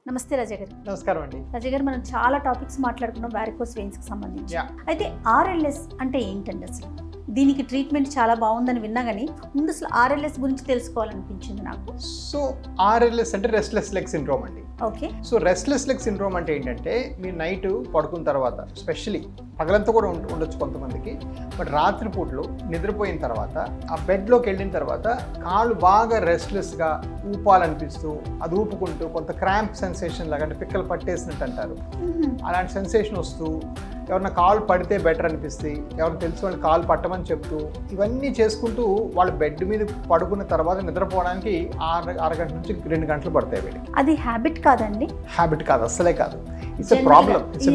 నమస్తే రజా గారు. నమస్కారం అండి. రజా గారు, మనం చాలా టాపిక్స్ మాట్లాడుకున్నాం వారికోస్ వెయిన్స్ కి సంబంధించి. అయితే ఆర్ఎల్ఎస్ అంటే ఏంటండి అసలు? దీనికి ట్రీట్మెంట్ చాలా బాగుందని విన్నా కానీ ముందు అసలు ఆర్ఎల్ఎస్ గురించి తెలుసుకోవాలనిపించింది నాకు. సో ఆర్ఎల్ఎస్ అంటే రెస్ట్లెస్ లెగ్ సిండ్రోమ్ అండి. Okay. So restless leg syndrome అంటే ఏంటంటే మీరు నైట్ పడుకున్న తర్వాత, స్పెషలీ పగలంతా కూడా ఉండొచ్చు కొంతమందికి, బట్ రాత్రిపూట్లు నిద్రపోయిన తర్వాత ఆ బెడ్లోకి వెళ్ళిన తర్వాత కాళ్ళు బాగా రెస్ట్లెస్గా ఊపాలనిపిస్తూ అది ఊపుకుంటూ కొంత క్రాంప్ సెన్సేషన్ లాగా, అంటే పిక్కలు పట్టేసినట్టు అంటారు, అలాంటి సెన్సేషన్ వస్తూ ఎవరన్నా కాలు పడితే బెటర్ అనిపిస్తే, ఎవరికి తెలిసిన వాళ్ళు కాలు పట్టమని చెప్తూ ఇవన్నీ చేసుకుంటూ వాళ్ళ బెడ్ మీద పడుకున్న తర్వాత నిద్రపోవడానికి అరగంట నుంచి 2 గంటలు పడతాయి వీళ్ళకి. అది హ్యాబిట్ కాదండి? హ్యాబిట్ కాదు, అస్సలే కాదు. It's a problem, it's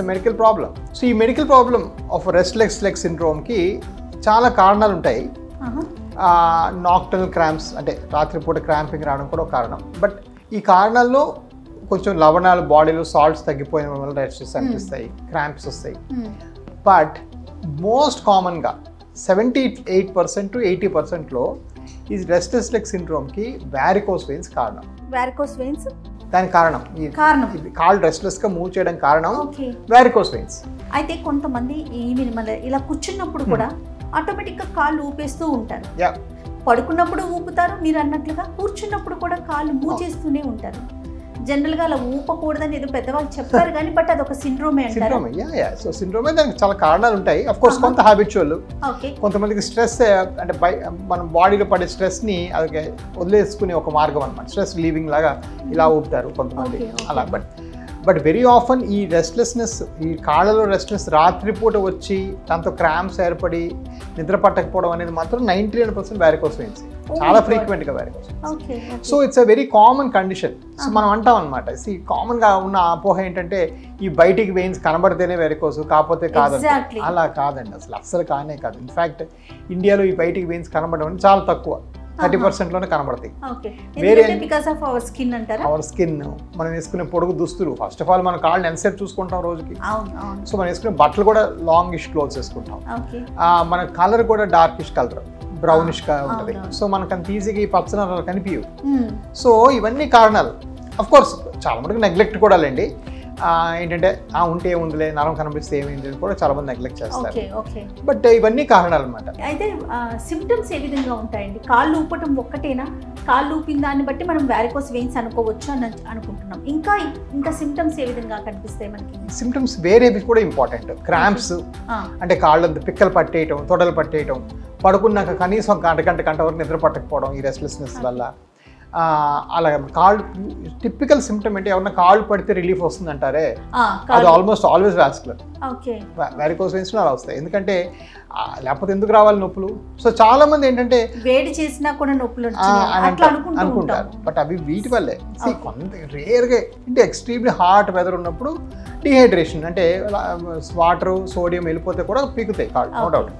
a medical problem. So ఈ medical problem of restless leg సిండ్రోమ్కి చాలా కారణాలు ఉంటాయి. నాక్టర్నల్ క్రాంప్స్ అంటే రాత్రిపూట క్రాంపింగ్ రావడం కూడా ఒక కారణం. బట్ ఈ కారణాల్లో కొంచెం లవణాలు బాడీలో సాల్ట్స్ తగ్గిపోయిన వల్ల రెస్ట్లెస్ అనిపిస్తాయి, క్రాంప్స్ వస్తాయి. బట్ మోస్ట్ కామన్గా 78% to 80%లో ఈ రెస్ట్లెస్ లెగ్ సిండ్రోమ్కి వారికోస్ వెయిన్స్ కారణం. వారికోస్ వెయిన్స్ దానికి కారణం కాళ్ళు రెస్ట్లెస్గా మూవ్ చేయడం కారణం వారికోస్ వెయిన్స్. అయితే కొంతమంది ఇలా కూర్చున్నప్పుడు కూడా ఆటోమేటిక్గా కాళ్ళు ఊపేస్తూ ఉంటారు. పడుకున్నప్పుడు ఊపుతారు, మీరు అన్నట్లుగా కూర్చున్నప్పుడు కూడా కాళ్ళు మూవ్ చేస్తూనే ఉంటారు. జనరల్గా అలా ఊపకూడదని ఏదో పెద్దవాళ్ళు చెప్పారు కానీ బట్ అది ఒక సిండ్రోమే అంటారు. సో సిండ్రోమే, దానికి చాలా కారణాలు ఉంటాయి. అఫ్ కోర్స్ కొంత హ్యాబిచువల్, కొంతమందికి స్ట్రెస్ అంటే మన బాడీలో పడే స్ట్రెస్ని అది వదిలేసుకునే ఒక మార్గం అనమాట. స్ట్రెస్ లీవింగ్ లాగా ఇలా ఊపుతారు కొంతమంది అలా. బట్ వెరీ ఆఫన్ ఈ రెస్ట్లెస్నెస్, ఈ కాళ్ళలో రెస్ట్లెస్ రాత్రిపూట వచ్చి దాంతో క్రాంప్స్ ఏర్పడి నిద్ర పట్టకపోవడం అనేది మాత్రం 99% వారికోస్ వెయిన్స్, చాలా ఫ్రీక్వెంట్గా varicose. So it's a very common condition. So మనం అంటాం అనమాట, కామన్గా ఉన్న అపోహ ఏంటంటే ఈ బయటికి వెయిన్స్ కనబడితేనే వారికోస్, కాకపోతే కాదండి. అలా కాదండి, అసలు కానే కాదు. ఇన్ఫ్యాక్ట్ ఇండియాలో ఈ బయటికి వెయిన్స్ కనబడడం అనేది చాలా తక్కువ, 30%లోనే కనబడతాయి. అవర్ స్కిన్, మనం వేసుకునే పొడుగు దుస్తులు, ఫస్ట్ ఆఫ్ ఆల్ మన కాళ్ళని ఎంతసేపు చూసుకుంటాం రోజుకి. సో మనం వేసుకునే బట్టలు కూడా లాంగిష్ క్లోత్స్ వేసుకుంటాం. మన కలర్ కూడా డార్కిష్ కలర్, బ్రౌనిష్ గా ఉంటుంది. సో మనకు అంత ఈజీగా ఈ పచ్చనలు కనిపించవు. సో ఇవన్నీ కారణాలు. అఫ్ కోర్స్ చాలా మటుకు నెగ్లెక్ట్ కూడా లేండి. ఏంటంటే ఉంటే ఏముందిలే, నరం కనిపిస్తే ఏమైంది అని కూడా చాలా మంది నెగ్లెక్ట్ చేస్తారు. బట్ ఇవన్నీ కారణాలు అనమాట. అయితే సిమ్టమ్స్ ఏ విధంగా ఉంటాయండి? కాళ్ళు ఊపటం ఒక్కటేనా? కాళ్ళు ఊపిన దాన్ని బట్టి మనం వారికోస్ వెయిన్స్ అనుకోవచ్చు అని అనుకుంటున్నాం. ఇంకా సిమ్టమ్స్ ఏ విధంగా కనిపిస్తాయి మనకి? సిమ్టమ్స్ వేరేవి కూడా ఇంపార్టెంట్. క్రాంప్స్ అంటే కాళ్ళు పిక్కలు పట్టేయటం, తొడలు పట్టేయటం, పడుకున్నాక కనీసం గంట వరకు నిద్ర పట్టకపోవడం ఈ రెస్ట్లెస్నెస్ వల్ల. అలాగే కాళ్ళు టిపికల్ సిమ్టమ్ అంటే ఎవరన్నా కాళ్ళు పడితే రిలీఫ్ వస్తుంది అంటారే, అది almost always vascular. Varicose veins అలా వస్తాయి. ఎందుకంటే లేకపోతే ఎందుకు రావాలి నొప్పులు? సో చాలా మంది ఏంటంటే వేడి చేసినా కూడా నొప్పులు అనుకుంటారు, బట్ అవి వీటి వల్లే. కొంత రేర్గా అంటే ఎక్స్ట్రీమ్లీ హాట్ వెదర్ ఉన్నప్పుడు డిహైడ్రేషన్ అంటే వాటర్, సోడియం వెళ్ళిపోతే కూడా పీకుతాయి కాళ్ళు, నో డౌట్.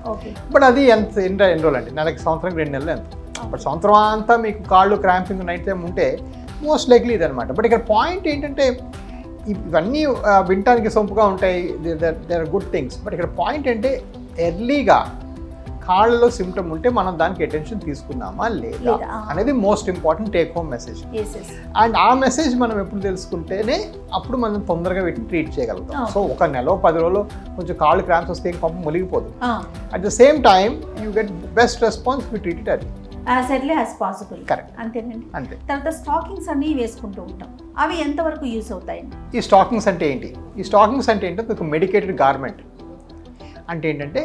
బట్ అది ఎన్ని రోజులు అండి? నెలకి, సంవత్సరానికి 2 నెలలు ఎంత. బట్ సంవత్సరం అంతా మీకు కాళ్ళు క్రాంపింగ్ నైట్ టైం ఉంటే మోస్ట్ లైక్లీ ఇది అనమాట. బట్ ఇక్కడ పాయింట్ ఏంటంటే ఇవన్నీ వినటానికి సొంపుగా ఉంటాయి, there are good things. But ఇక్కడ పాయింట్ అంటే ఎర్లీగా కాళ్ళలో సిమ్టమ్ ఉంటే మనం దానికి అటెన్షన్ తీసుకున్నామా లేదా అనేది most important take home message. And ఆ మెసేజ్ మనం ఎప్పుడు తెలుసుకుంటేనే అప్పుడు మనం తొందరగా వీటిని ట్రీట్ చేయగలుగుతాం. సో ఒక నెల 10 రోజులు కొంచెం కాళ్ళు క్రాంప్స్ వస్తే ఏం పంప మునిగిపోదు. At the same time you get best response we treat it అది as early as possible. Correct, అంతేనండి. అంతే. తర్వాత స్టాకింగ్స్ అన్ని వేసుకుంటూ ఉంటాం, అవి ఎంతవరకు యూస్ అవుతాయండి? ఈ స్టాకింగ్స్ అంటే ఏంటి? ఈ స్టాకింగ్స్ అంటే ఏంటంటే ఒక మెడికేటెడ్ గార్మెంట్. అంటే ఏంటంటే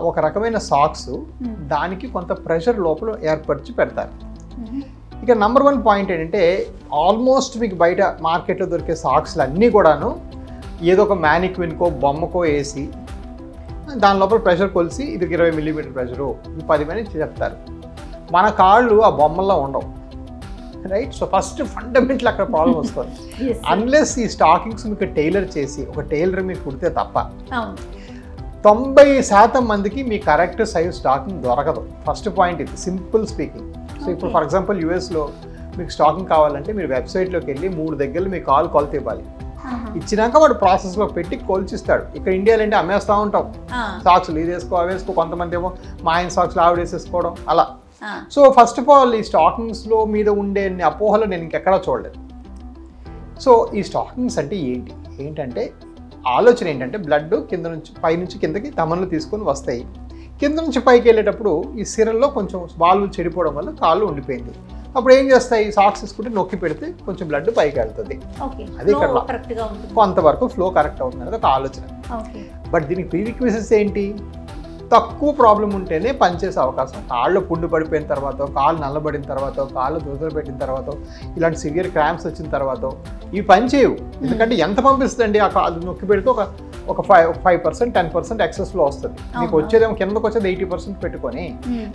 ఒక రకమైన సాక్స్, దానికి కొంత ప్రెషర్ లోపల ఏర్పరిచి పెడతారు. ఇక నంబర్ 1 పాయింట్ ఏంటంటే ఆల్మోస్ట్ మీకు బయట మార్కెట్లో దొరికే సాక్స్లు అన్నీ కూడాను ఏదో ఒక మ్యానిక్విన్కో బొమ్మకో వేసి దాని లోపల ప్రెషర్ కొలిసి ఇది 20 మిల్లీమీటర్ ప్రెషరు, 10 అని చెప్తారు. మన కాళ్ళు ఆ బొమ్మల్లో ఉండవు, రైట్? సో ఫస్ట్ ఫండమెంటల్ అక్కడ ప్రాబ్లం వస్తుంది. అన్లెస్ ఈ స్టాకింగ్స్ మీకు టైలర్ చేసి ఒక టైలర్ మీకు కుడితే తప్ప 90% మందికి మీ కరెక్ట్ సైజ్ స్టాకింగ్ దొరకదు. ఫస్ట్ పాయింట్ ఇది, సింపుల్ స్పీకింగ్. సో ఇప్పుడు ఫర్ ఎగ్జాంపుల్ యూఎస్లో మీకు స్టాకింగ్ కావాలంటే మీరు వెబ్సైట్లోకి వెళ్ళి 3 దగ్గరలు మీ కాలు కొలత ఇవ్వాలి. ఇచ్చినాక వాడు ప్రాసెస్లో పెట్టి కొలిచిస్తాడు. ఇక్కడ ఇండియాలో అంటే అమ్మేస్తూ ఉంటాం సాక్స్లు, ఇది వేసుకో అవి వేసుకో, కొంతమంది ఏమో మా ఆయన సాక్స్లు ఆవిడ వేసేసుకోవడం అలా. సో ఫస్ట్ ఆఫ్ ఆల్ ఈ స్టాకింగ్స్లో మీద ఉండే అపోహలు నేను ఇంకెక్కడా చూడలేదు. సో ఈ స్టాకింగ్స్ అంటే ఏంటంటే ఆలోచన ఏంటంటే బ్లడ్ కింద నుంచి పైనుంచి కిందకి తమన్లు తీసుకొని వస్తాయి. కింద నుంచి పైకి వెళ్ళేటప్పుడు ఈ సిరల్లో కొంచెం వాల్వ్ చెడిపోవడం వల్ల కాళ్ళు ఉండిపోయింది. అప్పుడు ఏం చేస్తాయి, సాక్స్ తీసుకుంటే నొక్కి పెడితే కొంచెం బ్లడ్ పైకి వెళ్తుంది. అది ఇక్కడ కొంతవరకు ఫ్లో కరెక్ట్ అవుతుంది అనేది ఒక ఆలోచన. బట్ దీనికి ప్రీరిక్విజిట్స్ ఏంటి? తక్కువ ప్రాబ్లం ఉంటేనే పనిచేసే అవకాశం. కాళ్ళు పుండు పడిపోయిన తర్వాత, కాళ్ళు నల్లబడిన తర్వాత, కాళ్ళు దురదలు పెట్టిన తర్వాత, ఇలాంటి సివియర్ క్రాంప్స్ వచ్చిన తర్వాత ఇవి పని చేయవు. ఎందుకంటే ఎంత పంపిస్తుందండి, ఆ కాళ్ళు నొక్కి పెడితే ఒక 5% 10% ఎక్సెస్లో వస్తుంది. మీకు వచ్చేదేమో కిందకు వచ్చేది 80% పెట్టుకొని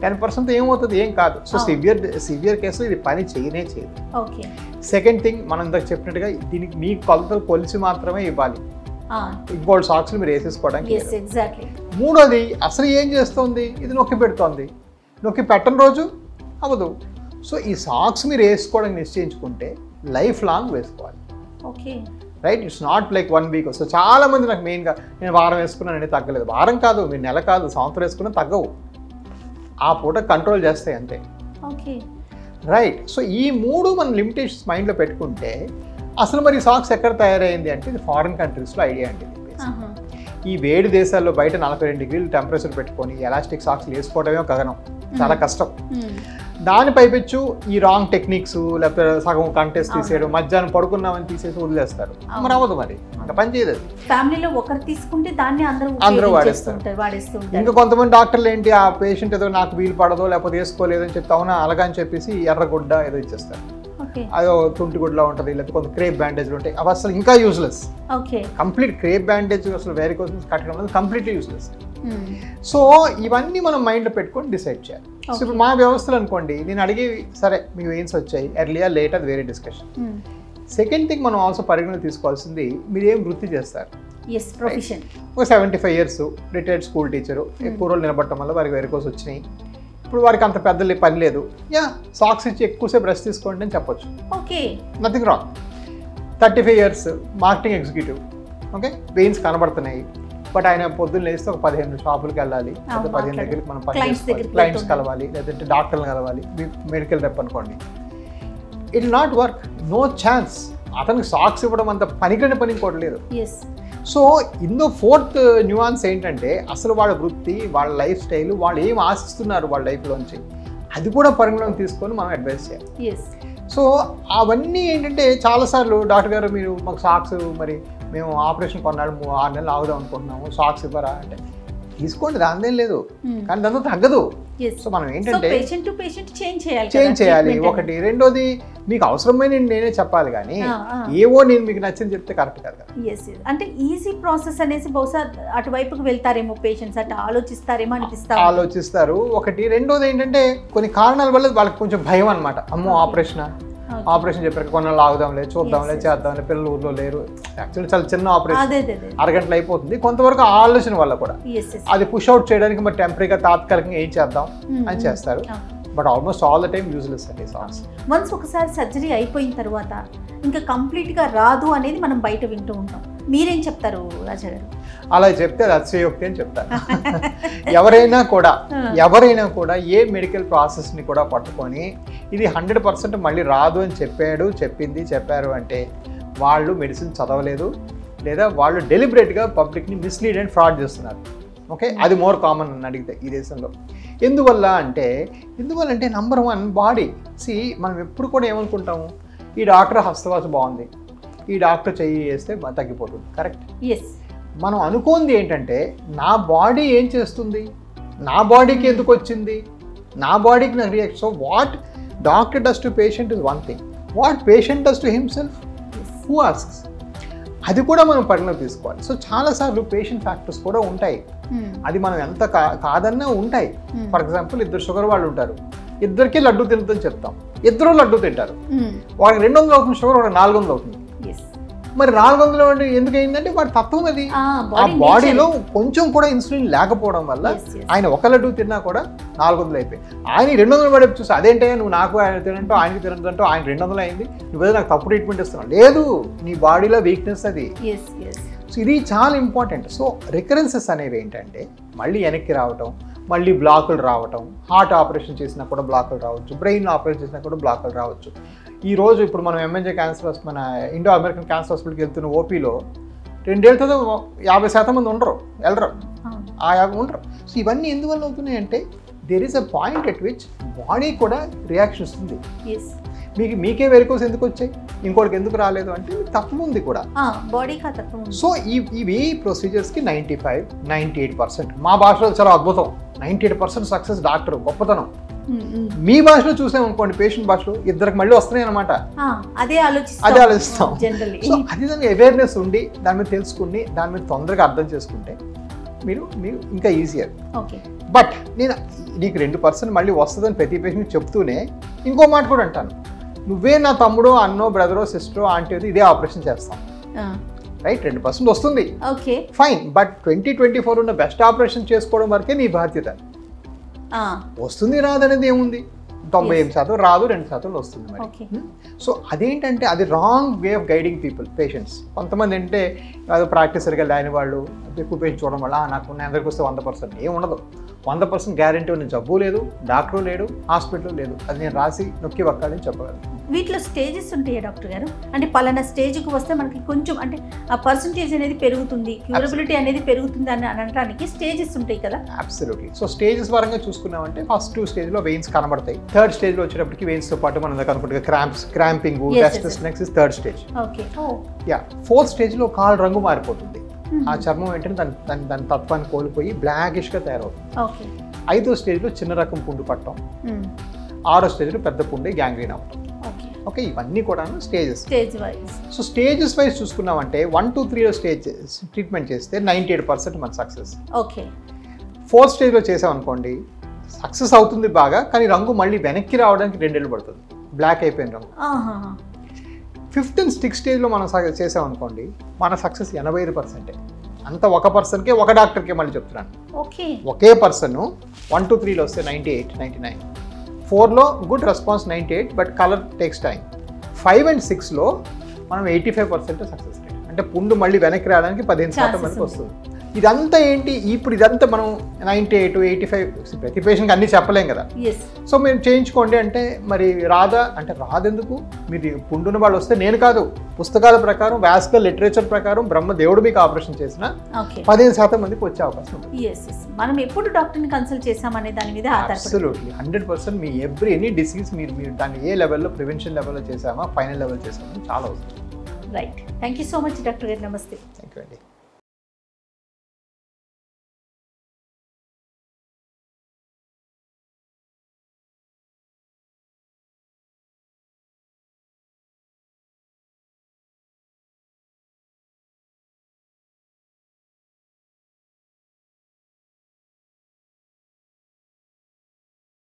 10% ఏమవుతుంది, ఏం కాదు. సో సివియర్ కేసులో ఇది పని చేయదు. సెకండ్ థింగ్, మనం ఇందాక చెప్పినట్టుగా దీనికి మీ కొలతలు కొలిసి మాత్రమే ఇవ్వాలి. ఇంకోటి సాక్స్లు మీరు వేసేసుకోవడానికి. మూడోది, అసలు ఏం చేస్తుంది, ఇది నొక్కి పెడుతోంది. నొక్కి పెట్టని రోజు అవ్వదు. సో ఈ సాక్స్ మీరు వేసుకోవడానికి నిశ్చయించుకుంటే లైఫ్ లాంగ్ వేసుకోవాలి. Right, it's not like 1 week. So చాలా మంది నాకు మెయిన్గా నేను వారం వేసుకున్నానండి తగ్గలేదు. వారం కాదు, మీరు నెల కాదు, సంవత్సరం వేసుకున్నా తగ్గవు. ఆ పూట కంట్రోల్ చేస్తాయి అంతే. రైట్, సో ఈ 3 మన లిమిటేషన్స్ మైండ్లో పెట్టుకుంటే అసలు మరి సాక్స్ ఎక్కడ తయారైంది అంటే ఇది ఫారిన్ కంట్రీస్లో ఐడియా అండి. ఈ వేడి దేశాల్లో బయట 42 డిగ్రీలు టెంపరేచర్ పెట్టుకొని ఎలాస్టిక్ సాక్స్ వేసుకోవడమే ఒక గగనం, చాలా కష్టం. దాని పైపెచ్చు ఈ రాంగ్ టెక్నిక్స్, లేకపోతే సగం కంటెస్ట్ తీసేయడం, మధ్యాహ్నం పడుకున్నామని తీసేసి వదిలేస్తారు. మరి అవ్వదు, మరి ఇంకా పని చేయదు. ఫ్యామిలీలో ఒకరు తీసుకుంటే దాన్ని అందరూ వాడేస్తారు. ఇంకా కొంతమంది డాక్టర్లు ఏంటి, ఆ పేషెంట్ ఏదో నాకు వీలు పడదో లేకపోతే వేసుకోలేదు అని చెప్తే అవునా అలాగా అని చెప్పేసి ఎర్రగుడ్డ ఏదో ఇచ్చేస్తారు. అదో తుంటిగుడ్లా ఉంటుంది, లేకపోతే కొంత క్రేప్ బ్యాండేజ్లు ఉంటాయి, అవి అసలు ఇంకా యూజ్లెస్. కంప్లీట్ క్రేప్ బ్యాండేజ్ అసలు వెరికోస్ కట్టడం అనేది కంప్లీట్లీ యూజ్లెస్. సో ఇవన్నీ మనం మైండ్లో పెట్టుకొని డిసైడ్ చేయాలి. సో ఇప్పుడు మా వ్యవస్థలు అనుకోండి, నేను అడిగి సరే మీకు వెయిన్స్ వచ్చాయి, ఎర్లియా లేట్ అది వేరే డిస్కషన్. సెకండ్ థింగ్ మనం ఆల్సో పరిగణన తీసుకోవాల్సింది, మీరు ఏం వృత్తి చేస్తారు. ఒక 75 years రిటైర్డ్ స్కూల్ టీచరు, ఎక్కువ రోజులు నిలబడటం వల్ల వారికి వెరికోస్ వచ్చినాయి. ఇప్పుడు వారికి అంత పెద్ద పని లేదు, సాక్స్ ఇచ్చి ఎక్కువసేపు రెస్ట్ తీసుకోండి అని చెప్పొచ్చు. Nothing wrong. 35 years marketing executive, okay, veins కనబడుతున్నాయి, బట్ ఆయన పొద్దున్న లేస్తే ఒక 15 షాపులకి వెళ్ళాలి, లేదా 15 దగ్గరికి మనం క్లయింట్స్ కలవాలి, లేదంటే డాక్టర్ని కలవాలి, మెడికల్ రెప్ అనుకోండి. It will not work, no chance. అతనికి సాక్స్ ఇవ్వడం అంత పనికిన పని ఇంకోట్లేదు. సో ఇందులో 4th న్యూయాన్స్ ఏంటంటే అసలు వాళ్ళ వృత్తి, వాళ్ళ లైఫ్ స్టైల్, వాళ్ళు ఏం ఆశిస్తున్నారు వాళ్ళ లైఫ్లోంచి, అది కూడా పరిగణలోకి తీసుకొని మనం అడ్వైస్ చేయాలి. సో అవన్నీ ఏంటంటే చాలాసార్లు డాక్టర్ గారు మీరు మాకు సాక్స్, మరి మేము ఆపరేషన్ కొన్నాడు 6 నెలలు ఆగుదాం అనుకుంటున్నాము, సాక్స్ ఇవ్వరా అంటే తీసుకోండి, దానిదేం లేదు, కానీ దాంతో తగ్గదు. సో మనం ఏంటంటే చేంజ్ చేయాలి ఒకటి. రెండోది, మీకు అవసరమైన నేనే చెప్పాలి, కానీ ఏవో నేను మీకు నచ్చింది చెప్తే కరెక్ట్ కాదు. అంటే ఈజీ ప్రాసెస్ అనేసి బహుశా అటువైపుకి వెళ్తారేమో పేషెంట్స్, అటు ఆలోచిస్తారు ఒకటి. రెండోది ఏంటంటే కొన్ని కారణాల వల్ల వాళ్ళకి కొంచెం భయం అనమాట. అమ్మో ఆపరేషన్ చెప్పారు, కొన్నాళ్ళు ఆగుదాంలే, చూద్దాంలే, చేద్దాంలే, పిల్లలు ఊర్లో లేరు, యాక్చువల్లీ చాలా చిన్న ఆపరేషన్, అరగంటలు అయిపోతుంది. కొంతవరకు ఆలోచన వల్ల కూడా అది పుష్ అవుట్ చేయడానికి మరి టెంపరీగా తాత్కాలికంగా ఏం చేద్దాం అని చేస్తారు. But almost all the time useless అండి సాక్స్. వన్స్ ఒకసారి సర్జరీ అయిపోయిన తర్వాత ఇంకా కంప్లీట్గా రాదు అనేది మనం బయట వింటూ ఉంటాం. మీరేం చెప్తారు రాజా గారు? అలా చెప్తే అది అతిశయోక్తి అని చెప్తారు. ఎవరైనా కూడా ఏ మెడికల్ ప్రాసెస్ని కూడా పట్టుకొని ఇది 100% మళ్ళీ రాదు అని చెప్పారు అంటే వాళ్ళు మెడిసిన్ చదవలేదు, లేదా వాళ్ళు డెలిబరేట్గా పబ్లిక్ని మిస్లీడ్ అండ్ ఫ్రాడ్ చేస్తున్నారు. ఓకే, అది మోర్ కామన్ అని అడిగితే ఈ దేశంలో. ఎందువల్ల అంటే నెంబర్ 1 బాడీ. మనం ఎప్పుడు కూడా ఏమనుకుంటాము, ఈ డాక్టర్ హస్తవాస బాగుంది, ఈ డాక్టర్ చెయ్యి వేస్తే తగ్గిపోతుంది. కరెక్ట్. మనం అనుకోంది ఏంటంటే నా బాడీ ఏం చేస్తుంది, నా బాడీకి ఎందుకు వచ్చింది, నా బాడీకి నాకు react. So what doctor does to patient is one thing, what patient does to himself, who asks, అది కూడా మనం పరిగణలోకి తీసుకోవాలి. సో చాలాసార్లు పేషెంట్ ఫ్యాక్టర్స్ కూడా ఉంటాయి, అది మనం ఎంత కాదన్నా ఉంటాయి. ఫర్ ఎగ్జాంపుల్ 2 షుగర్ వాళ్ళు ఉంటారు, ఇద్దరికి లడ్డు తింటుందని చెప్తాం, ఇద్దరు లడ్డు తింటారు, వాళ్ళకి 200 అవుతుంది షుగర్, వాళ్ళకి 400 అవుతుంది. మరి 400 ఎందుకు అయిందంటే వాడి తత్వం అది. ఆ బాడీలో కొంచెం కూడా ఇన్సులిన్ లేకపోవడం వల్ల ఆయన ఒక లడ్డు తిన్నా కూడా 400 అయిపోయి, ఆయన 200 పడే చూసి అదేంటే నువ్వు నాకు ఆయన తినంటో ఆయనకి తినంటో ఆయన 200 అయింది, నువ్వేదో నాకు తప్పు ట్రీట్మెంట్ ఇస్తున్నావు. లేదు, నీ బాడీలో వీక్నెస్ అది. సో ఇది చాలా ఇంపార్టెంట్. సో రికరెన్సెస్ అనేవి ఏంటంటే మళ్ళీ వెనక్కి రావటం, మళ్ళీ బ్లాకులు రావటం, హార్ట్ ఆపరేషన్ చేసినా కూడా బ్లాకులు రావచ్చు, బ్రెయిన్ ఆపరేషన్ చేసినా కూడా బ్లాకులు రావచ్చు. ఈ రోజు ఇప్పుడు మనం ఎంఎన్జే క్యాన్సర్ మన ఇండో అమెరికన్ క్యాన్సర్ హాస్పిటల్కి వెళ్తున్న ఓపీలో 2 ఏళ్ళతో 50% మంది ఉండరు, వెళ్ళరు, ఉండరు. సో ఇవన్నీ ఎందువల్ల అవుతున్నాయంటే there is a point at which body కూడా రియాక్షన్ ఇస్తుంది. మీకే వెరికోస్ ఎందుకు వచ్చాయి, ఇంకోటికి ఎందుకు రాలేదు అంటే తక్కువ ఉంది కూడా బాడీ. సో ఇవి ప్రొసీజర్స్కి 95-98%. మా భాషలో చాలా అద్భుతం, 98% సక్సెస్ డాక్టర్ గొప్పతనం. మీ భాషలో చూసామనుకోండి, పేషెంట్ భాషలో ఇద్దరికి మళ్ళీ వస్తున్నాయి అనమాట. అదే ఆలోచిస్తాం. సో అది దానికి అవేర్నెస్ ఉండి దాని మీద తెలుసుకుని దాని మీద తొందరగా అర్థం చేసుకుంటే మీరు ఇంకా ఈజియర్. బట్ నేను నీకు 2% మళ్ళీ వస్తుందని ప్రతి పేషెంట్ చెప్తూనే ఇంకో మాట కూడా అంటాను, నువ్వే నా తమ్ముడో అన్నో బ్రదరో సిస్టరో ఆంటీ ఇదే ఆపరేషన్ చేస్తాం, రైట్? 2% వస్తుంది, ఫైన్. బట్ 2024 ఉన్న బెస్ట్ ఆపరేషన్ చేసుకోవడం వరకే నీ బాధ్యత. వస్తుంది రాదనేది ఏముంది, 98% రాదు, 2% వస్తుంది మరి. సో అదేంటంటే అది wrong way of guiding patients. కొంతమంది అంటే అదో ప్రాక్టీస్ సరిగా లేని వాళ్ళు ఎక్కువ పేషెంట్ చూడడం వల్ల నాకు అందరికి వస్తే 100% ఏం ఉండదు. 100% గ్యారెంటీ ఉన్న జబ్బు లేదు, డాక్టర్ లేడు, హాస్పిటల్ లేదు. అది నేను రాసి నొక్కి వక్కాలని చెప్పగలను. వీటిలో స్టేజెస్ ఉంటాయా డాక్టర్ గారు? అంటే పలానా స్టేజ్కి వస్తే మనకి కొంచెం అంటే ఆ పర్సంటేజ్ అనేది పెరుగుతుంది, క్యూరబిలిటీ అనేది పెరుగుతుంది అని అనడానికి స్టేజెస్ ఉంటాయి కదా? అబ్సల్యూట్లీ. సో స్టేజెస్ పరంగా చూసుకున్నామంటే ఫస్ట్ 2 స్టేజ్లో వెయిన్స్ కనబడతాయి. 3rd స్టేజ్లో వచ్చేటప్పటికి వెయిన్స్తో పాటు మనం కనుకుంటే cramping, restlessness is 3rd stage. Yeah. 4th స్టేజ్లో కాలు రంగు మారిపోతుంది, ఆ చర్మం ఏంటంటే దాని తత్వాన్ని కోల్పోయి బ్లాకిష్గా తయారవుతుంది. 5వ స్టేజ్లో చిన్న రకం పుండు పట్టడం, 6వ స్టేజ్లో పెద్ద పుండి గ్యాంగ్రీన్ అవ్వడం. ఓకే, ఇవన్నీ కూడా స్టేజెస్. సో స్టేజెస్ వైజ్ చూసుకున్నామంటే 1, 2, 3 స్టేజ్ ట్రీట్మెంట్ చేస్తే 98% మన సక్సెస్. 4th స్టేజ్లో చేసామనుకోండి సక్సెస్ అవుతుంది బాగా, కానీ రంగు మళ్ళీ వెనక్కి రావడానికి 2 ఏళ్ళు పడుతుంది, బ్లాక్ అయిపోయిన రంగు. 5th and 6th స్టేజ్లో మనం చేసామనుకోండి మన సక్సెస్ 85%. అంత ఒక పర్సన్కే, ఒక డాక్టర్కే మళ్ళీ చెప్తున్నాను. ఒకే పర్సన్ 1, 2, 3లో వస్తే 98, 99. 4లో good response 98, but colour takes time. 5 and 6లో మనం 85% సక్సెస్ రేట్. అంటే పుండు మళ్ళీ వెనక్కి రావడానికి 15% మందికి వస్తుంది. ఇదంతా ఏంటి, ఇప్పుడు ఇదంతా మనం 98, 85 ప్రతి పేషెంట్కి అన్నీ చెప్పలేం కదా. సో మీరు చేయించుకోండి అంటే మరి రాదా అంటే రాదెందుకు, మీరు పుండున్న వాళ్ళు వస్తే నేను కాదు, పుస్తకాల ప్రకారం వాస్కులర్ లిటరేచర్ ప్రకారం బ్రహ్మదేవుడు మీకు ఆపరేషన్ చేసిన 15% మందికి వచ్చే అవకాశం ఉంది. మనం ఎప్పుడు డాక్టర్ని కన్సల్ట్ చేసామనే దాని మీద అబ్సల్యూట్లీ 100% మీ ఎనీ డిసీజ్ మీరు దాన్ని ఏ లెవెల్లో ప్రివెన్షన్ లెవెల్లో చేసామా, ఫైనల్ లెవెల్ చేసామా చాలా అవసరం. Right. Thank you so much doctor గారు. నమస్తే. థ్యాంక్ యూ అండి.